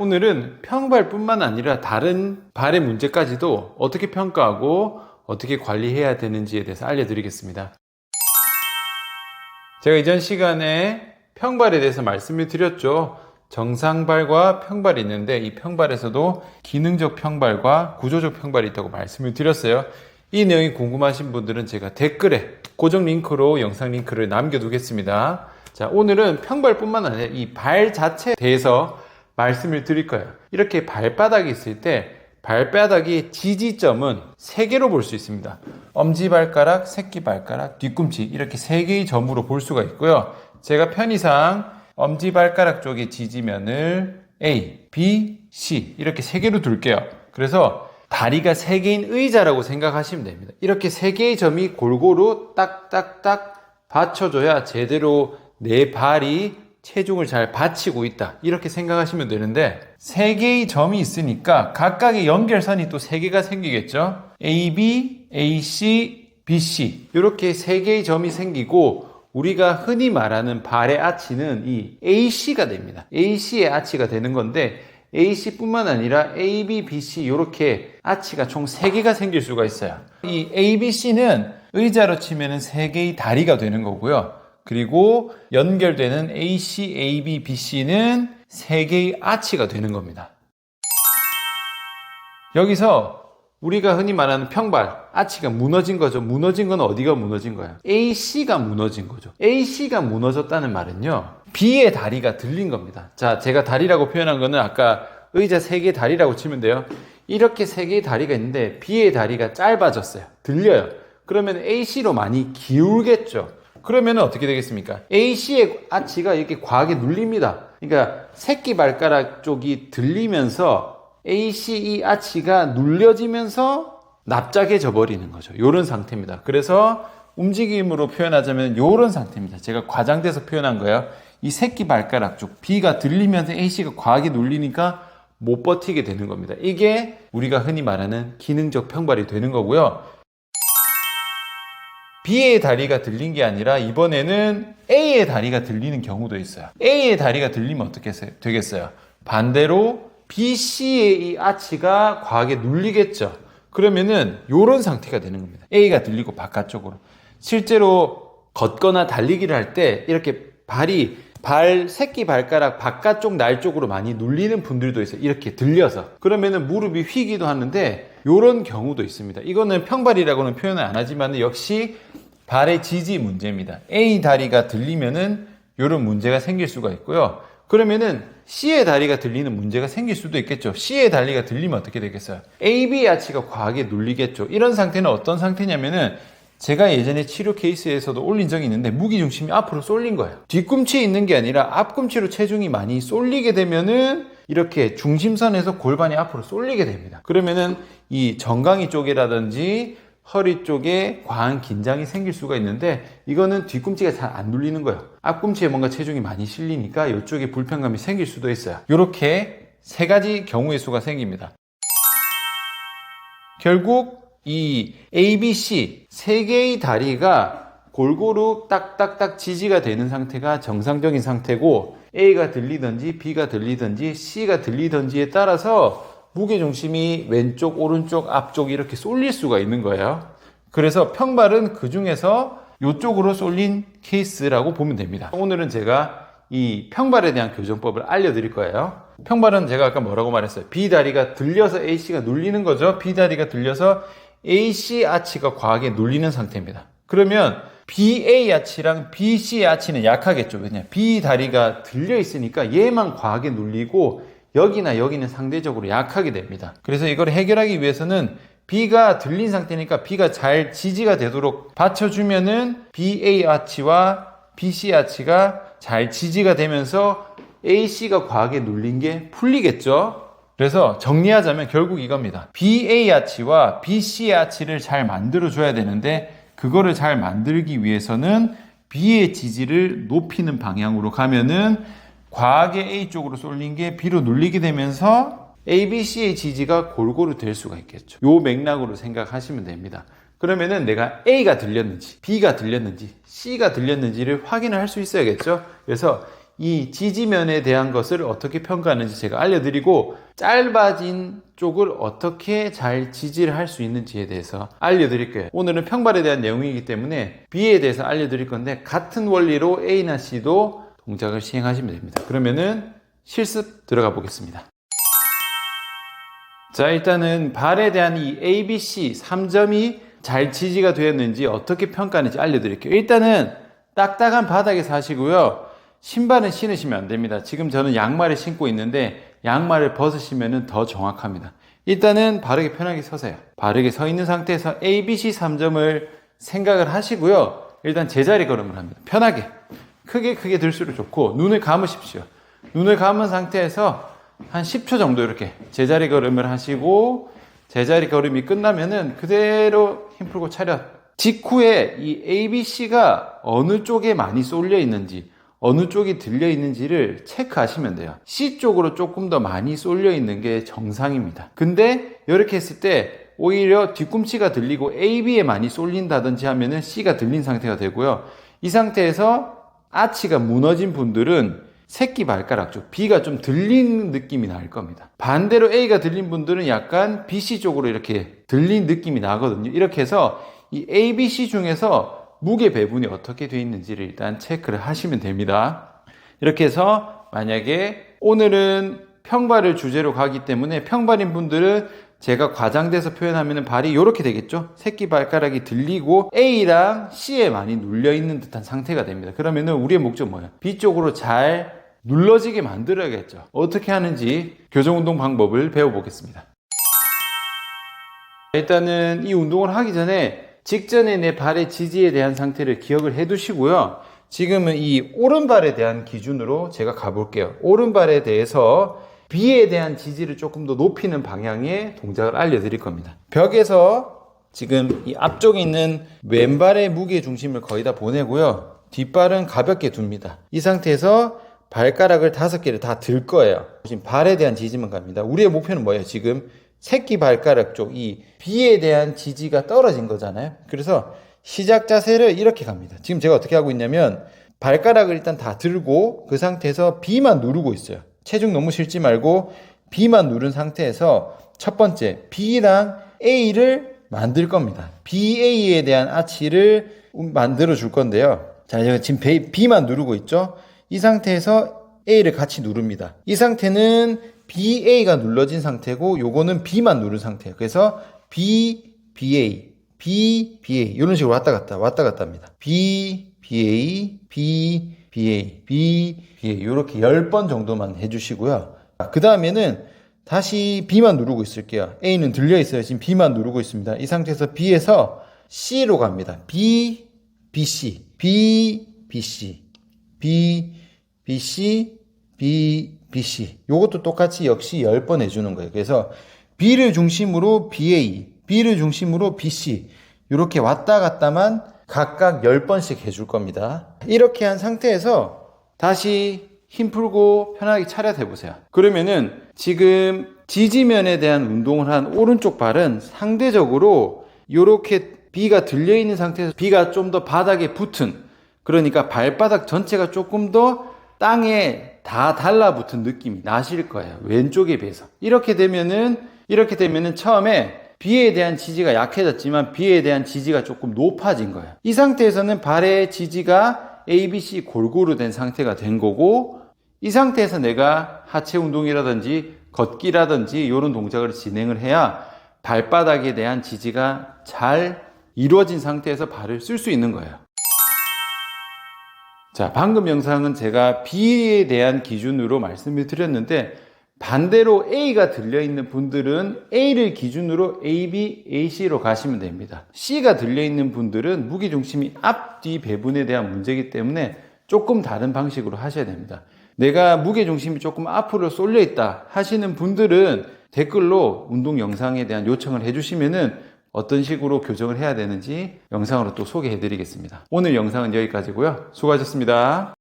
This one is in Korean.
오늘은 평발뿐만 아니라 다른 발의 문제까지도 어떻게 평가하고 어떻게 관리해야 되는지에 대해서 알려드리겠습니다. 제가 이전 시간에 평발에 대해서 말씀을 드렸죠. 정상발과 평발이 있는데 이 평발에서도 기능적 평발과 구조적 평발이 있다고 말씀을 드렸어요. 이 내용이 궁금하신 분들은 제가 댓글에 고정 링크로 영상 링크를 남겨두겠습니다. 자, 오늘은 평발뿐만 아니라 이 발 자체에 대해서 말씀을 드릴 거예요. 이렇게 발바닥이 있을 때 발바닥의 지지점은 3개로 볼 수 있습니다. 엄지발가락, 새끼발가락, 뒤꿈치 이렇게 3개의 점으로 볼 수가 있고요. 제가 편의상 엄지발가락 쪽의 지지면을 A, B, C 이렇게 3개로 둘게요. 그래서 다리가 3개인 의자라고 생각하시면 됩니다. 이렇게 3개의 점이 골고루 딱딱딱 받쳐줘야 제대로 내 발이 체중을 잘 받치고 있다 이렇게 생각하시면 되는데 3개의 점이 있으니까 각각의 연결선이 또 3개가 생기겠죠. AB, AC, BC 이렇게 3개의 점이 생기고 우리가 흔히 말하는 발의 아치는 이 AC가 됩니다. AC의 아치가 되는 건데 AC뿐만 아니라 AB, BC 이렇게 아치가 총 3개가 생길 수가 있어요. 이 ABC는 의자로 치면 3개의 다리가 되는 거고요. 그리고 연결되는 AC, AB, BC는 3개의 아치가 되는 겁니다. 여기서 우리가 흔히 말하는 평발, 아치가 무너진 거죠. 무너진 건 어디가 무너진 거예요? AC가 무너진 거죠. AC가 무너졌다는 말은요, B의 다리가 들린 겁니다. 자, 제가 다리라고 표현한 거는 아까 의자 3개의 다리라고 치면 돼요. 이렇게 3개의 다리가 있는데 B의 다리가 짧아졌어요. 들려요. 그러면 AC로 많이 기울겠죠. 그러면 어떻게 되겠습니까? AC의 아치가 이렇게 과하게 눌립니다. 그러니까 새끼발가락 쪽이 들리면서 ACE 아치가 눌려지면서 납작해져 버리는 거죠. 이런 상태입니다. 그래서 움직임으로 표현하자면 이런 상태입니다. 제가 과장돼서 표현한 거예요. 이 새끼발가락 쪽 B가 들리면서 AC가 과하게 눌리니까 못 버티게 되는 겁니다. 이게 우리가 흔히 말하는 기능적 평발이 되는 거고요. B의 다리가 들린 게 아니라 이번에는 A의 다리가 들리는 경우도 있어요. A의 다리가 들리면 어떻게 되겠어요? 반대로 BC의 이 아치가 과하게 눌리겠죠. 그러면은 이런 상태가 되는 겁니다. A가 들리고 바깥쪽으로. 실제로 걷거나 달리기를 할 때 이렇게 새끼 발가락 바깥쪽 날 쪽으로 많이 눌리는 분들도 있어요. 이렇게 들려서. 그러면은 무릎이 휘기도 하는데 이런 경우도 있습니다. 이거는 평발이라고는 표현을 안 하지만 역시 발의 지지 문제입니다. A 다리가 들리면은 이런 문제가 생길 수가 있고요. 그러면은 C의 다리가 들리는 문제가 생길 수도 있겠죠. C의 다리가 들리면 어떻게 되겠어요? AB 아치가 과하게 눌리겠죠. 이런 상태는 어떤 상태냐면은 제가 예전에 치료 케이스에서도 올린 적이 있는데 무게중심이 앞으로 쏠린 거예요. 뒤꿈치에 있는 게 아니라 앞꿈치로 체중이 많이 쏠리게 되면은 이렇게 중심선에서 골반이 앞으로 쏠리게 됩니다. 그러면은 이 정강이 쪽이라든지 허리 쪽에 과한 긴장이 생길 수가 있는데 이거는 뒤꿈치가 잘 안 눌리는 거예요. 앞꿈치에 뭔가 체중이 많이 실리니까 이쪽에 불편감이 생길 수도 있어요. 이렇게 3가지 경우의 수가 생깁니다. 결국 이 ABC 3개의 다리가 골고루 딱딱딱 지지가 되는 상태가 정상적인 상태고 A가 들리든지 B가 들리든지 C가 들리든지에 따라서 무게중심이 왼쪽, 오른쪽, 앞쪽 이렇게 쏠릴 수가 있는 거예요. 그래서 평발은 그 중에서 이쪽으로 쏠린 케이스라고 보면 됩니다. 오늘은 제가 이 평발에 대한 교정법을 알려드릴 거예요. 평발은 제가 아까 뭐라고 말했어요? B 다리가 들려서 AC가 눌리는 거죠. B 다리가 들려서 AC 아치가 과하게 눌리는 상태입니다. 그러면 BA 아치랑 BC 아치는 약하겠죠. 왜냐? B 다리가 들려 있으니까 얘만 과하게 눌리고 여기나 여기는 상대적으로 약하게 됩니다. 그래서 이걸 해결하기 위해서는 B가 들린 상태니까 B가 잘 지지가 되도록 받쳐주면은 BA 아치와 BC 아치가 잘 지지가 되면서 AC가 과하게 눌린 게 풀리겠죠. 그래서 정리하자면 결국 이겁니다. BA 아치와 BC 아치를 잘 만들어줘야 되는데 그거를 잘 만들기 위해서는 B의 지지를 높이는 방향으로 가면은 과하게 A 쪽으로 쏠린 게 B로 눌리게 되면서 ABC의 지지가 골고루 될 수가 있겠죠. 요 맥락으로 생각하시면 됩니다. 그러면은 내가 A가 들렸는지, B가 들렸는지, C가 들렸는지를 확인을 할 수 있어야겠죠. 그래서 이 지지면에 대한 것을 어떻게 평가하는지 제가 알려드리고, 짧아진 쪽을 어떻게 잘 지지를 할 수 있는지에 대해서 알려드릴 거예요. 오늘은 평발에 대한 내용이기 때문에 B에 대해서 알려드릴 건데, 같은 원리로 A나 C도 동작을 시행하시면 됩니다. 그러면은 실습 들어가 보겠습니다. 자, 일단은 발에 대한 이 A, B, C 3점이 잘 지지가 되었는지 어떻게 평가하는지 알려드릴게요. 일단은 딱딱한 바닥에서 하시고요. 신발은 신으시면 안 됩니다. 지금 저는 양말을 신고 있는데 양말을 벗으시면 더 정확합니다. 일단은 바르게 편하게 서세요. 바르게 서 있는 상태에서 A, B, C 3점을 생각을 하시고요. 일단 제자리 걸음을 합니다. 편하게. 크게 들수록 좋고, 눈을 감으십시오. 눈을 감은 상태에서 한 10초 정도 이렇게 제자리 걸음을 하시고, 제자리 걸음이 끝나면은 그대로 힘 풀고 차렷. 직후에 이 A, B, C가 어느 쪽에 많이 쏠려 있는지, 어느 쪽이 들려 있는지를 체크하시면 돼요. C 쪽으로 조금 더 많이 쏠려 있는 게 정상입니다. 근데 이렇게 했을 때 오히려 뒤꿈치가 들리고 A, B에 많이 쏠린다든지 하면은 C가 들린 상태가 되고요. 이 상태에서 아치가 무너진 분들은 새끼 발가락 쪽 B가 좀 들린 느낌이 날 겁니다. 반대로 A가 들린 분들은 약간 BC 쪽으로 이렇게 들린 느낌이 나거든요. 이렇게 해서 이 A, B, C 중에서 무게 배분이 어떻게 되어 있는지를 일단 체크를 하시면 됩니다. 이렇게 해서 만약에 오늘은 평발을 주제로 가기 때문에 평발인 분들은 제가 과장돼서 표현하면 발이 이렇게 되겠죠. 새끼 발가락이 들리고 A랑 C에 많이 눌려있는 듯한 상태가 됩니다. 그러면 우리의 목적은 뭐예요? B 쪽으로 잘 눌러지게 만들어야겠죠. 어떻게 하는지 교정운동 방법을 배워보겠습니다. 일단은 이 운동을 하기 전에 직전에 내 발의 지지에 대한 상태를 기억을 해 두시고요. 지금은 이 오른발에 대한 기준으로 제가 가볼게요. 오른발에 대해서 B에 대한 지지를 조금 더 높이는 방향의 동작을 알려드릴 겁니다. 벽에서 지금 이 앞쪽에 있는 왼발의 무게 중심을 거의 다 보내고요. 뒷발은 가볍게 둡니다. 이 상태에서 발가락을 5개를 다 들 거예요. 지금 발에 대한 지지만 갑니다. 우리의 목표는 뭐예요? 지금 새끼 발가락 쪽 이 B에 대한 지지가 떨어진 거잖아요. 그래서 시작 자세를 이렇게 갑니다. 지금 제가 어떻게 하고 있냐면 발가락을 일단 다 들고 그 상태에서 B만 누르고 있어요. 체중 너무 실지 말고 B만 누른 상태에서 첫 번째 B랑 A를 만들 겁니다. BA에 대한 아치를 만들어 줄 건데요. 자, 제가 지금 B만 누르고 있죠. 이 상태에서 A를 같이 누릅니다. 이 상태는 BA가 눌러진 상태고 요거는 B만 누른 상태예요. 그래서 B, BA, B, BA 이런 식으로 왔다 갔다 합니다. B, BA, B, BA, B, BA 이렇게 10번 정도만 해주시고요. 그 다음에는 다시 B만 누르고 있을게요. A는 들려 있어요. 지금 B만 누르고 있습니다. 이 상태에서 B에서 C로 갑니다. B, BC, B, BC, B, BC, B, BC. 요것도 똑같이 역시 10번 해주는 거예요. 그래서 B를 중심으로 BA, B를 중심으로 BC 이렇게 왔다 갔다만 각각 10번씩 해줄 겁니다. 이렇게 한 상태에서 다시 힘 풀고 편하게 차렷해 보세요. 그러면은 지금 지지면에 대한 운동을 한 오른쪽 발은 상대적으로 이렇게 B가 들려있는 상태에서 B가 좀 더 바닥에 붙은, 그러니까 발바닥 전체가 조금 더 땅에 다 달라붙은 느낌이 나실 거예요. 왼쪽에 비해서. 이렇게 되면은 처음에 B에 대한 지지가 약해졌지만 B에 대한 지지가 조금 높아진 거예요. 이 상태에서는 발의 지지가 A, B, C 골고루 된 상태가 된 거고, 이 상태에서 내가 하체 운동이라든지 걷기라든지 이런 동작을 진행을 해야 발바닥에 대한 지지가 잘 이루어진 상태에서 발을 쓸 수 있는 거예요. 자, 방금 영상은 제가 B에 대한 기준으로 말씀을 드렸는데, 반대로 A가 들려있는 분들은 A를 기준으로 A, B, A, C로 가시면 됩니다. C가 들려있는 분들은 무게중심이 앞뒤 배분에 대한 문제이기 때문에 조금 다른 방식으로 하셔야 됩니다. 내가 무게중심이 조금 앞으로 쏠려있다 하시는 분들은 댓글로 운동 영상에 대한 요청을 해주시면은 어떤 식으로 교정을 해야 되는지 영상으로 또 소개해 드리겠습니다. 오늘 영상은 여기까지고요. 수고하셨습니다.